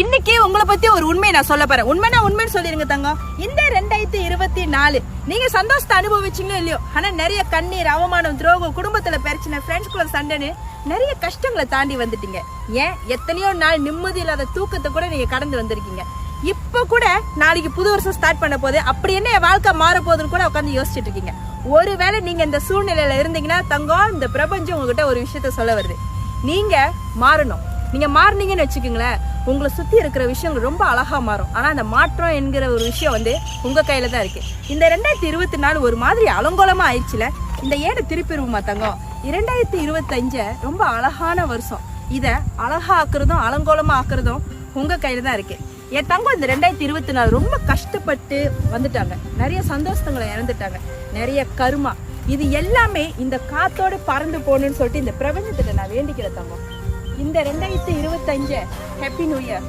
இன்னைக்கு உங்களை பத்தி ஒரு உண்மையை நான் சொல்ல போறேன். உண்மைன்னு சொல்லிருங்க தங்கம். இந்த 2024 நீங்க சந்தோஷத்தை அனுபவிச்சீங்களோ இல்லையோ, ஆனா நிறைய கண்ணீர், அவமானம், துரோகம், குடும்பத்துல பிரச்சனை, ஃப்ரெண்ட்ஸ்குள்ள சண்டைன்னு நிறைய கஷ்டங்களை தாண்டி வந்துட்டீங்க. ஏன் எத்தனையோ நாள் நிம்மதி இல்லாத தூக்கத்தை கூட நீங்க கடந்து வந்திருக்கீங்க. இப்ப கூட நாளைக்கு புது வருஷம் ஸ்டார்ட் பண்ண போது அப்படி என்ன என் வாழ்க்கை மாற போகுதுன்னு கூட உட்காந்து யோசிச்சுட்டு இருக்கீங்க. ஒருவேளை நீங்க இந்த சூழ்நிலையில இருந்தீங்கன்னா தங்கம், இந்த பிரபஞ்சம் உங்ககிட்ட ஒரு விஷயத்த சொல்ல வருது. நீங்க மாறணும். நீங்க மாறினீங்கன்னு வச்சுக்கோங்களேன், உங்களை சுத்தி இருக்கிற விஷயங்கள் ரொம்ப அழகா மாறும். ஆனா அந்த மாற்றம் என்கிற ஒரு விஷயம் உங்க கையில தான் இருக்கு. இந்த 2024 ஒரு மாதிரி அலங்கோலமா ஆயிடுச்சுல. இந்த ஏட திருப்பிடுவோமா தங்கம்? 2025 ரொம்ப அழகான வருஷம். இத அழகா ஆக்குறதும் அலங்கோலமா ஆக்குறதும் உங்க கையில தான் இருக்கு. என் தங்கம் இந்த 2024 ரொம்ப கஷ்டப்பட்டு வந்துட்டாங்க. நிறைய சந்தோஷங்களை இழந்துட்டாங்க. நிறைய கருமா, இது எல்லாமே இந்த காத்தோட பறந்து போகணும்னு சொல்லிட்டு இந்த பிரபஞ்சத்திட்ட நான் வேண்டிக்கிற தங்கம். இந்த 2025 ஹாப்பி நியூ இயர்.